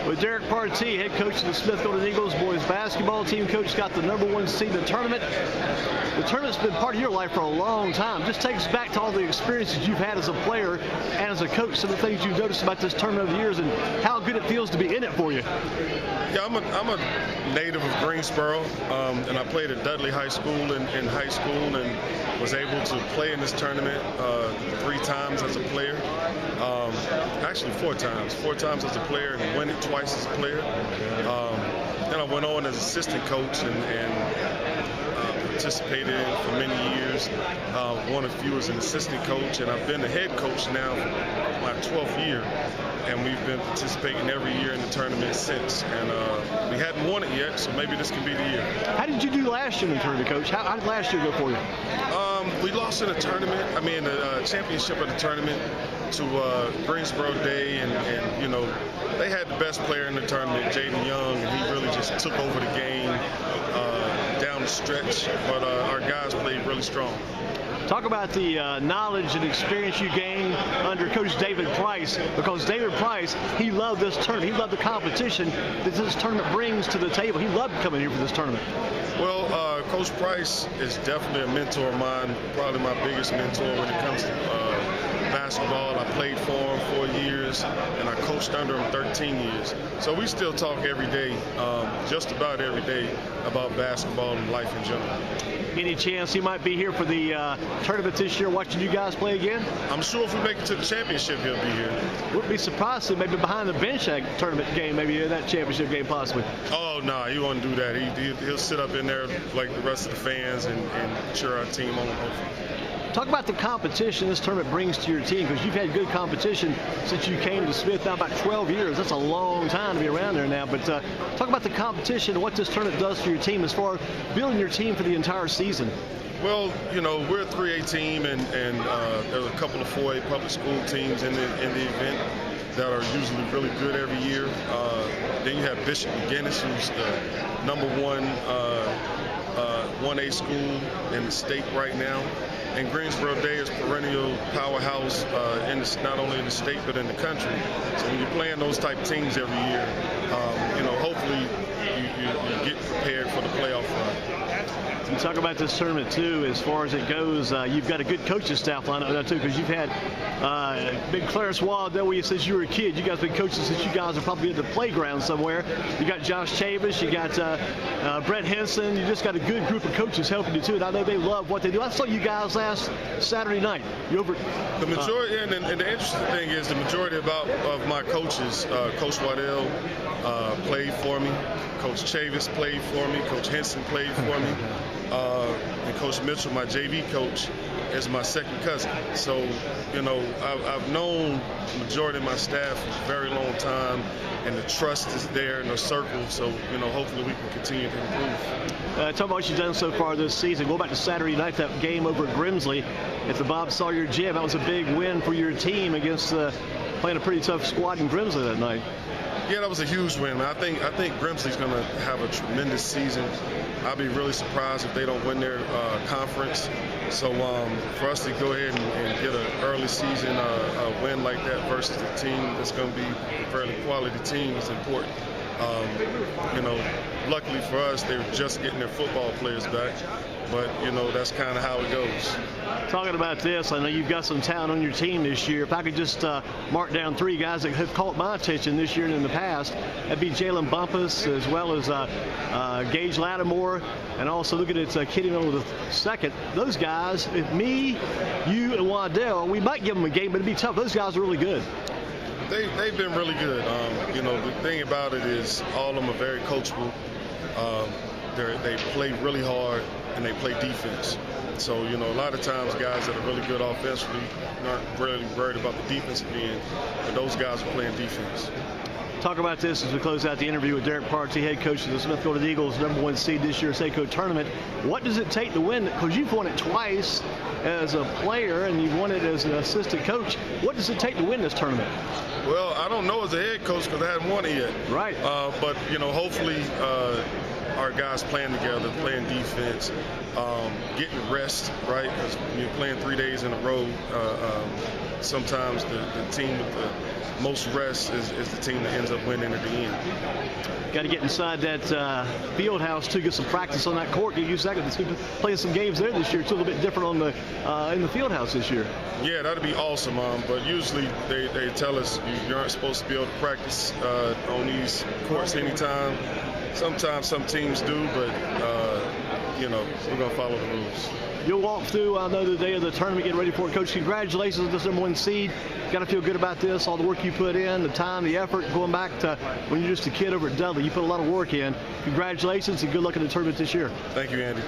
with Derrick Partee, head coach of the Smith Golden Eagles boys basketball team. Coach got the #1 seed in the tournament. The tournament's been part of your life for a long time. Just take us back to all the experiences you've had as a player and as a coach, some of the things you've noticed about this tournament over the years and how good it feels to be in it for you. Yeah, I'm a native of Greensboro, and I played at Dudley High School in high school and was able to play in this tournament 3 times as a player. Actually 4 times. 4 times as a player and win it twice as a player. Then I went on as assistant coach and participated in for many years. Won a few as an assistant coach, and I've been the head coach now for my 12th year. And we've been participating every year in the tournament since. And we hadn't won it yet, so maybe this can be the year. How did you do last year in the tournament, Coach? How did last year go for you? We lost in the tournament, the championship of the tournament to Greensboro Day, and you know, they had the best player in the tournament, Jaden Young, and he really just took over the game down the stretch, but our guys played really strong. Talk about the knowledge and experience you gained under Coach David Price, because David Price, he loved this tournament. He loved the competition that this tournament brings to the table. He loved coming here for this tournament. Well, Coach Price is definitely a mentor of mine, probably my biggest mentor when it comes to basketball. I played for him 4 years, and I coached under him 13 years. So we still talk every day, just about every day, about basketball and life in general. Any chance he might be here for the tournament this year, watching you guys play again? I'm sure if we make it to the championship, he'll be here. Wouldn't be surprised if maybe behind the bench that tournament game, maybe that championship game possibly. Oh, no, he won't do that. He'll sit up in there like the rest of the fans and cheer our team on. Talk about the competition this tournament brings to your team, because you've had good competition since you came to Smith now about 12 years. That's a long time to be around there now. But talk about the competition and what this tournament does for your team as far as building your team for the entire season. Well, you know, we're a 3A team, and there's a couple of 4A public school teams in the event that are usually really good every year. Then you have Bishop McGuinness, who's the #1 1A school in the state right now. And Greensboro Day is perennial powerhouse not only in the state but in the country. So when you're playing those type of teams every year, you know, hopefully you get prepared for the playoff run. You talk about this tournament too, as far as it goes. You've got a good coaching staff lineup now too, because you've had Big Clarence Wall there with you since you were a kid. You guys have been coaching since you guys are probably at the playground somewhere. You got Josh Chavis, you got Brett Henson. You just got a good group of coaches helping you too, and I know they love what they do. I saw you guys last Saturday night. You over the majority, and the interesting thing is the majority of my coaches, Coach Waddell played for me, Coach Chavis played for me, Coach Henson played for me. And Coach Mitchell, my JV coach, is my second cousin. So, you know, I've known the majority of my staff for a very long time, and the trust is there in the circle. So, you know, hopefully we can continue to improve. Talk about what you've done so far this season. Go back to Saturday night, that game over at Grimsley at the Bob Sawyer Gym. That was a big win for your team against playing a pretty tough squad in Grimsley that night. Yeah, that was a huge win. I think Grimsley's going to have a tremendous season. I'll be really surprised if they don't win their conference. So for us to go ahead and get an early season win like that versus a team that's going to be a fairly quality team is important. You know, luckily for us, they're just getting their football players back. But, you know, that's kind of how it goes. Talking about this, I know you've got some talent on your team this year. If I could just mark down 3 guys that have caught my attention this year and in the past, that'd be Jalen Bumpus, as well as Gage Lattimore, and also looking at Kitty Miller II. Those guys, if me, you, and Waddell, we might give them a game, but it'd be tough. Those guys are really good. They've been really good. You know, the thing about it is all of them are very coachable. They play really hard, and they play defense. So, you know, a lot of times guys that are really good offensively aren't really worried about the defensive end, but those guys are playing defense. Talk about this as we close out the interview with Derrick Partee, head coach of the Smith Golden Eagles, #1 seed this year's HAECO tournament. What does it take to win? Because you've won it twice as a player, and you've won it as an assistant coach. What does it take to win this tournament? Well, I don't know as a head coach because I haven't won it yet. Right. But, you know, hopefully our guys playing together, playing defense, getting rest, right? Because when you're playing 3 days in a row, sometimes the team with the most rest is the team that ends up winning at the end. Got to get inside that field house to get some practice on that court. Get used to that. Playing some games there this year. It's a little bit different on the in the field house this year. Yeah, that'd be awesome. But usually they tell us you aren't supposed to be able to practice on these courts anytime. Sometimes some teams do, but we're gonna follow the rules. You'll walk through, I know, the day of the tournament, getting ready for it. Coach, congratulations on this #1 seed. Got to feel good about this, all the work you put in, the time, the effort, going back to when you're just a kid over at Dudley. You put a lot of work in. Congratulations and good luck in the tournament this year. Thank you, Andy.